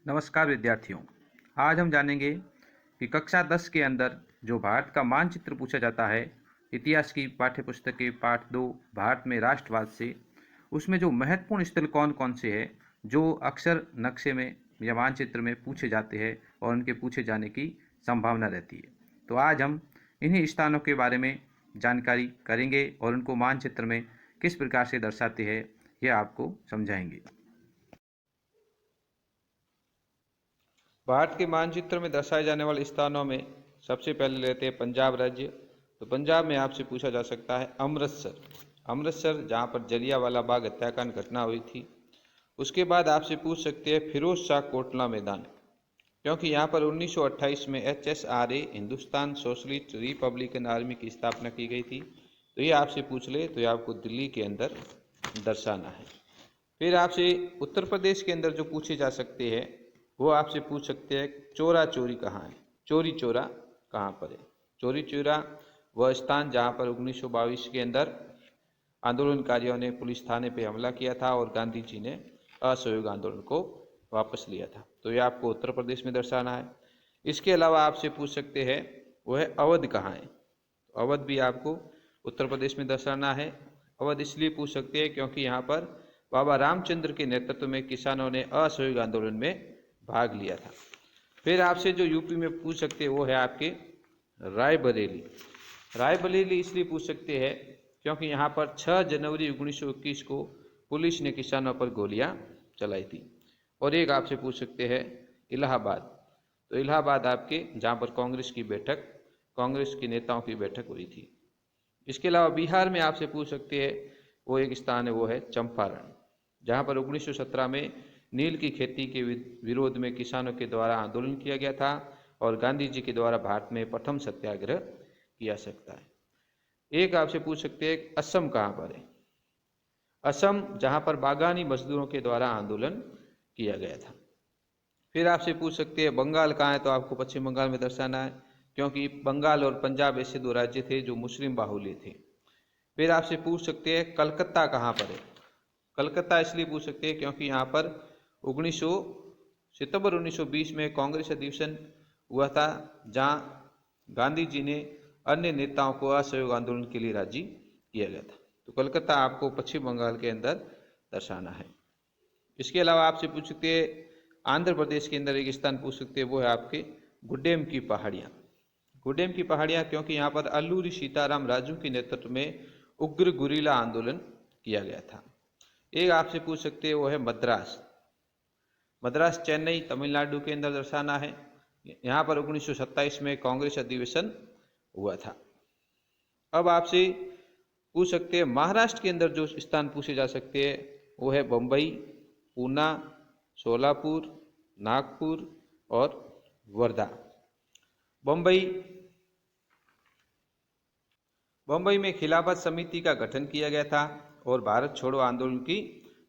नमस्कार विद्यार्थियों। आज हम जानेंगे कि कक्षा 10 के अंदर जो भारत का मानचित्र पूछा जाता है, इतिहास की पाठ्यपुस्तक के पाठ 2 भारत में राष्ट्रवाद से, उसमें जो महत्वपूर्ण स्थल कौन कौन से हैं जो अक्सर नक्शे में या मानचित्र में पूछे जाते हैं और उनके पूछे जाने की संभावना रहती है। तो आज हम इन्हीं स्थानों के बारे में जानकारी करेंगे और उनको मानचित्र में किस प्रकार से दर्शाते हैं यह आपको समझाएंगे। भारत के मानचित्र में दर्शाए जाने वाले स्थानों में सबसे पहले लेते हैं पंजाब राज्य। तो पंजाब में आपसे पूछा जा सकता है अमृतसर। अमृतसर जहाँ पर जलियांवाला बाग हत्याकांड घटना हुई थी। उसके बाद आपसे पूछ सकते हैं फिरोज शाह कोटला मैदान, क्योंकि यहाँ पर 1928 में HSRA Hindustan socialist Republican army की स्थापना की गई थी। तो ये आपसे पूछ ले तो ये आपको दिल्ली के अंदर दर्शाना है। फिर आपसे उत्तर प्रदेश के अंदर जो पूछे जा सकते हैं वो आपसे पूछ सकते हैं चौरा चोरी कहाँ है, चोरी चौरा कहाँ पर है। चोरी चौरा वह स्थान जहाँ पर 1922 के अंदर आंदोलनकारियों ने पुलिस थाने पे हमला किया था और गांधी जी ने असहयोग आंदोलन को वापस लिया था। तो ये आपको उत्तर प्रदेश में दर्शाना है। इसके अलावा आपसे पूछ सकते हैं वो है अवध कहाँ है। तो अवध भी आपको उत्तर प्रदेश में दर्शाना है। अवध इसलिए पूछ सकते हैं क्योंकि यहाँ पर बाबा रामचंद्र के नेतृत्व में किसानों ने असहयोग आंदोलन में भाग लिया था। फिर आपसे जो यूपी में पूछ सकते हैं वो है आपके रायबरेली। रायबरेली इसलिए पूछ सकते हैं क्योंकि यहाँ पर 6 जनवरी 1921 को पुलिस ने किसानों पर गोलियां चलाई थी। और एक आपसे पूछ सकते हैं इलाहाबाद। तो इलाहाबाद आपके जहाँ पर कांग्रेस के नेताओं की बैठक हुई थी। इसके अलावा बिहार में आपसे पूछ सकते हैं वो एक स्थान है वो है चंपारण, जहाँ पर 1917 में नील की खेती के विरोध में किसानों के द्वारा आंदोलन किया गया था और गांधी जी के द्वारा भारत में प्रथम सत्याग्रह किया सकता है। एक आपसे पूछ सकते हैं असम कहाँ पर है। असम जहाँ पर बागानी मजदूरों के द्वारा आंदोलन किया गया था। फिर आपसे पूछ सकते हैं बंगाल कहाँ है। तो आपको पश्चिम बंगाल में दर्शाना है क्योंकि बंगाल और पंजाब ऐसे 2 राज्य थे जो मुस्लिम बाहुल्य थे। फिर आपसे पूछ सकते हैं कलकत्ता कहाँ पर है। कलकत्ता इसलिए पूछ सकते हैं क्योंकि यहाँ पर 1900 सितंबर 1920 में कांग्रेस अधिवेशन हुआ था जहाँ गांधी जी ने अन्य नेताओं को असहयोग आंदोलन के लिए राजी किया गया था। तो कलकत्ता आपको पश्चिम बंगाल के अंदर दर्शाना है। इसके अलावा आपसे पूछ सकते हैं आंध्र प्रदेश के अंदर एक स्थान पूछ सकते हैं वो है आपके गुड्डेम की पहाड़ियाँ। गुड्डेम की पहाड़ियाँ क्योंकि यहाँ पर अल्लूरी सीताराम राजू के नेतृत्व में उग्र गुरीला आंदोलन किया गया था। एक आपसे पूछ सकते हैं वो है मद्रास। मद्रास चेन्नई तमिलनाडु के अंदर दर्शाना है। यहाँ पर 1927 में कांग्रेस अधिवेशन हुआ था। अब आपसे पूछ सकते हैं महाराष्ट्र के अंदर जो स्थान पूछे जा सकते हैं वो है बम्बई, पूना, सोलापुर, नागपुर और वर्धा। बम्बई में खिलाफत समिति का गठन किया गया था और भारत छोड़ो आंदोलन की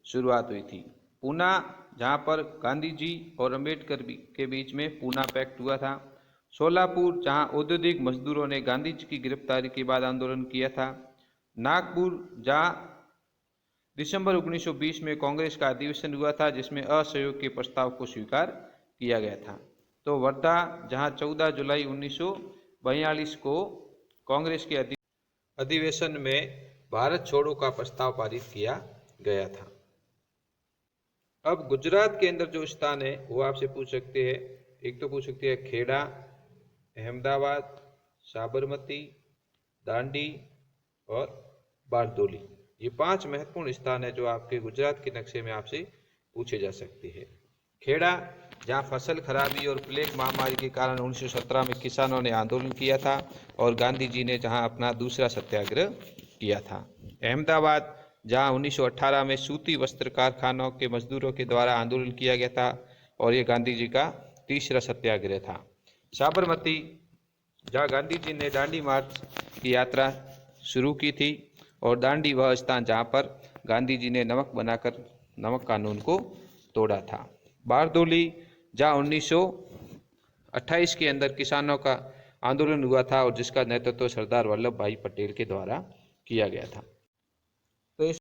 शुरुआत हुई थी। पूना जहाँ पर गांधी जी और अम्बेडकर के बीच में पूना पैक्ट हुआ था। सोलापुर जहाँ औद्योगिक मजदूरों ने गांधी जी की गिरफ्तारी के बाद आंदोलन किया था। नागपुर जहाँ दिसंबर 1920 में कांग्रेस का अधिवेशन हुआ था जिसमें असहयोग के प्रस्ताव को स्वीकार किया गया था। तो वर्धा जहाँ 14 जुलाई 1942 को कांग्रेस के अधिवेशन में भारत छोड़ो का प्रस्ताव पारित किया गया था। अब गुजरात के अंदर जो स्थान है वो आपसे पूछ सकते हैं। एक तो पूछ सकते हैं खेड़ा, अहमदाबाद, साबरमती, दांडी और बारदोली। ये 5 महत्वपूर्ण स्थान है जो आपके गुजरात के नक्शे में आपसे पूछे जा सकते हैं। खेड़ा जहाँ फसल खराबी और प्लेग महामारी के कारण 1917 में किसानों ने आंदोलन किया था और गांधी जी ने जहाँ अपना दूसरा सत्याग्रह किया था। अहमदाबाद जहाँ 1918 में सूती वस्त्र कारखानों के मजदूरों के द्वारा आंदोलन किया गया था और ये गांधी जी का तीसरा सत्याग्रह था। साबरमती जहाँ गांधी जी ने दांडी मार्च की यात्रा शुरू की थी और दांडी वह स्थान जहाँ पर गांधी जी ने नमक बनाकर नमक कानून को तोड़ा था। बारदोली जहाँ 1928 के अंदर किसानों का आंदोलन हुआ था और जिसका नेतृत्व सरदार वल्लभ भाई पटेल के द्वारा किया गया था। तो इस